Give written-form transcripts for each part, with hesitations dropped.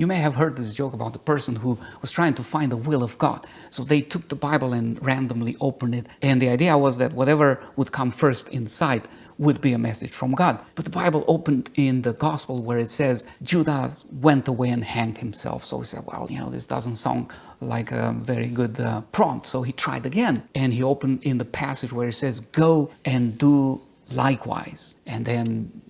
You may have heard this joke about the person who was trying to find the will of God. So they took the Bible and randomly opened it. And the idea was that whatever would come first in sight would be a message from God. But the Bible opened in the gospel where it says Judas went away and hanged himself. So he said, well, this doesn't sound like a very good prompt. So he tried again. And he opened in the passage where it says, go and do likewise. And then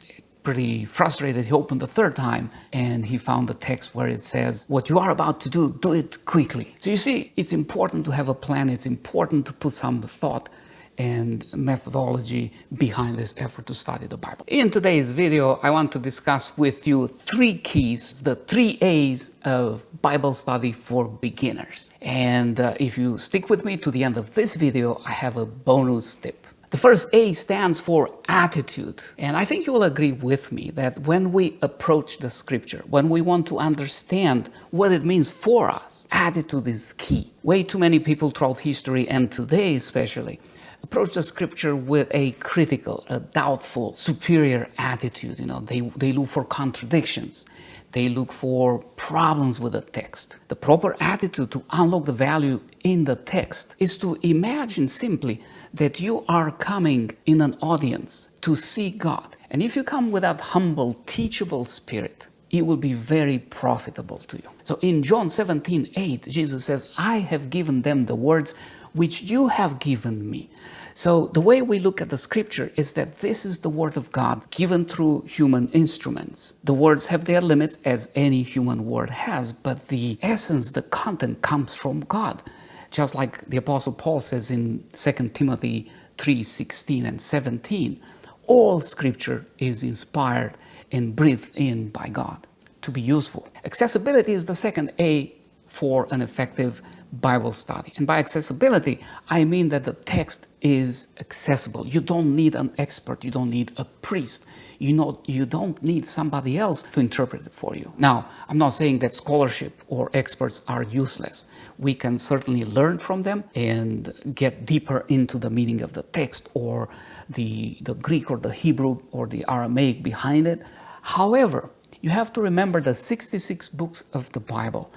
pretty frustrated, he opened the third time and he found the text where it says, what you are about to do it quickly. So you see, it's important to have a plan. It's important to put some thought and methodology behind this effort to study the Bible. In today's video, I want to discuss with you 3 keys, the 3 A's of Bible study for beginners. And if you stick with me to the end of this video, I have a bonus tip. The first A stands for attitude. And I think you will agree with me that when we approach the scripture, when we want to understand what it means for us, attitude is key. Way too many people throughout history, and today especially, approach the scripture with a critical, a doubtful, superior attitude. They look for contradictions. They look for problems with the text. The proper attitude to unlock the value in the text is to imagine simply that you are coming in an audience to see God. And if you come with that humble, teachable spirit, it will be very profitable to you. So in John 17:8, Jesus says, I have given them the words which you have given me. So the way we look at the scripture is that this is the word of God given through human instruments. The words have their limits, as any human word has, but the essence, the content comes from God. Just like the Apostle Paul says in 2 Timothy 3:16 and 17, all scripture is inspired and breathed in by God to be useful. Accessibility is the second A for an effective Bible study. And by accessibility, I mean that the text is accessible. You don't need an expert. You don't need a priest. You don't need somebody else to interpret it for you. Now, I'm not saying that scholarship or experts are useless. We can certainly learn from them and get deeper into the meaning of the text or the Greek or the Hebrew or the Aramaic behind it. However, you have to remember the 66 books of the Bible.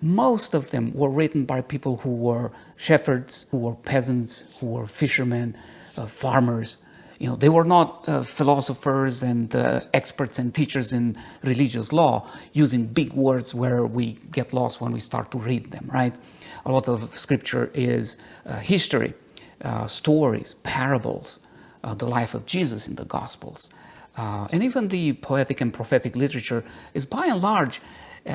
Most of them were written by people who were shepherds, who were peasants, who were fishermen, farmers. They were not philosophers and experts and teachers in religious law using big words where we get lost when we start to read them, right? A lot of scripture is history, stories, parables, the life of Jesus in the Gospels. And even the poetic and prophetic literature is by and large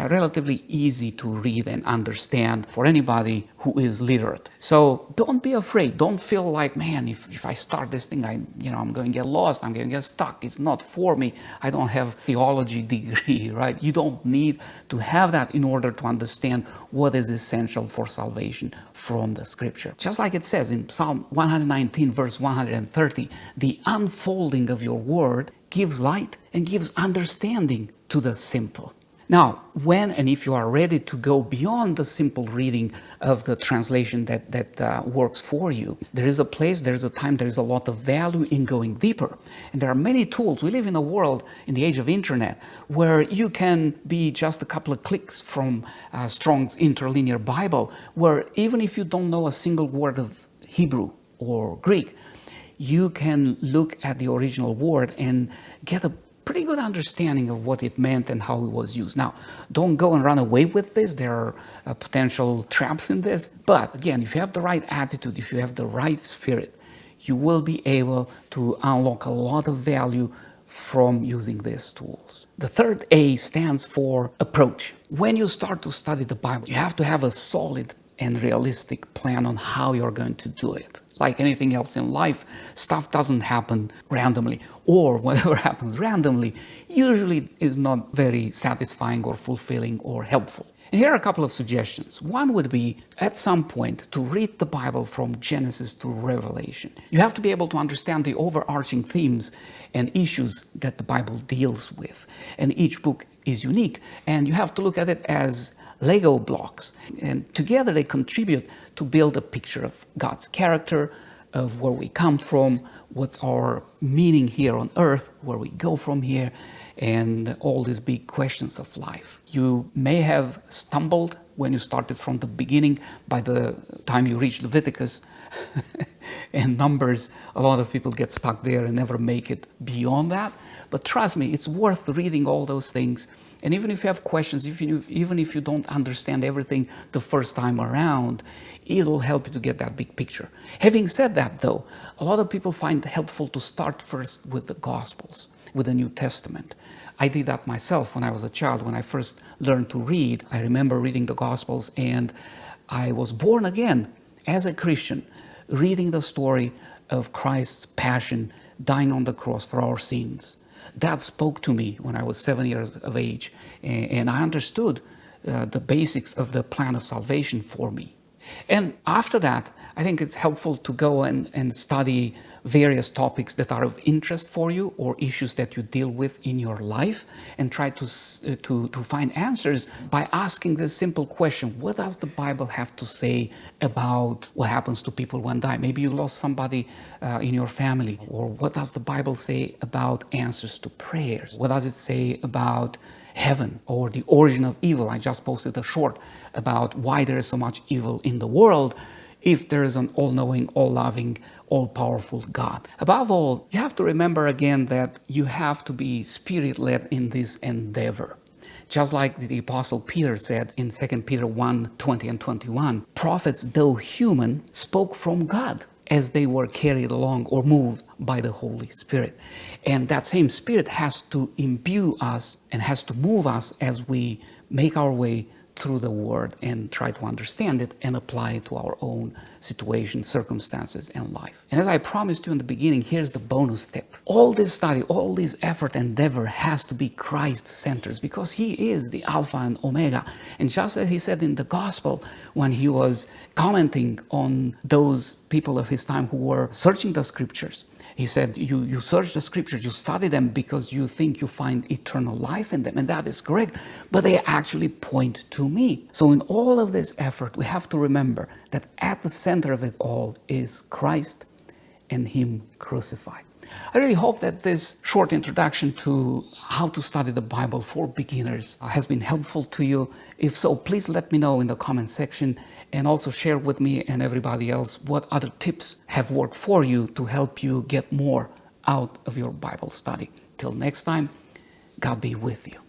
relatively easy to read and understand for anybody who is literate. So don't be afraid. Don't feel like, man, if I start this thing, I'm going to get lost. I'm going to get stuck. It's not for me. I don't have theology degree, right? You don't need to have that in order to understand what is essential for salvation from the scripture. Just like it says in Psalm 119, verse 130, the unfolding of your word gives light and gives understanding to the simple. Now, when and if you are ready to go beyond the simple reading of the translation that works for you, there is a place, there is a time, there is a lot of value in going deeper. And there are many tools. We live in a world, in the age of internet, where you can be just a couple of clicks from Strong's Interlinear Bible, where even if you don't know a single word of Hebrew or Greek, you can look at the original word and get a pretty good understanding of what it meant and how it was used. Now, don't go and run away with this. There are potential traps in this. But again, if you have the right attitude, if you have the right spirit, you will be able to unlock a lot of value from using these tools. The third A stands for approach. When you start to study the Bible, you have to have a solid and realistic plan on how you're going to do it. Like anything else in life, stuff doesn't happen randomly, or whatever happens randomly usually is not very satisfying or fulfilling or helpful. And here are a couple of suggestions. One would be, at some point, to read the Bible from Genesis to Revelation. You have to be able to understand the overarching themes and issues that the Bible deals with. And each book is unique, and you have to look at it as Lego blocks, and together they contribute to build a picture of God's character, of where we come from, what's our meaning here on earth, where we go from here, and all these big questions of life. You may have stumbled when you started from the beginning. By the time you reach Leviticus and Numbers, a lot of people get stuck there and never make it beyond that. But trust me, it's worth reading all those things. And even if you have questions, even if you don't understand everything the first time around, it'll help you to get that big picture. Having said that, though, a lot of people find it helpful to start first with the Gospels, with the New Testament. I did that myself when I was a child. When I first learned to read, I remember reading the Gospels, and I was born again as a Christian, reading the story of Christ's passion, dying on the cross for our sins. That spoke to me when I was 7 years of age, and I understood the basics of the plan of salvation for me. And after that, I think it's helpful to go and study various topics that are of interest for you, or issues that you deal with in your life, and try to find answers by asking this simple question: what does the Bible have to say about what happens to people when die? Maybe you lost somebody in your family. Or what does the Bible say about answers to prayers? What does it say about heaven or the origin of evil? I just posted a short about why there is so much evil in the world if there is an all-knowing, all-loving, all-powerful God. Above all, you have to remember again that you have to be Spirit-led in this endeavor. Just like the Apostle Peter said in 2 Peter 1:20 and 21, prophets, though human, spoke from God as they were carried along or moved by the Holy Spirit. And that same Spirit has to imbue us and has to move us as we make our way through the Word and try to understand it and apply it to our own situations, circumstances, and life. And as I promised you in the beginning, here's the bonus tip. All this study, all this effort, endeavor has to be Christ-centered, because He is the Alpha and Omega. And just as He said in the Gospel, when He was commenting on those people of His time who were searching the Scriptures, He said, you search the Scriptures, you study them because you think you find eternal life in them, and that is correct, but they actually point to me. So in all of this effort, we have to remember that at the center of it all is Christ and Him crucified. I really hope that this short introduction to how to study the Bible for beginners has been helpful to you. If so, please let me know in the comment section, and also share with me and everybody else what other tips have worked for you to help you get more out of your Bible study. Till next time, God be with you.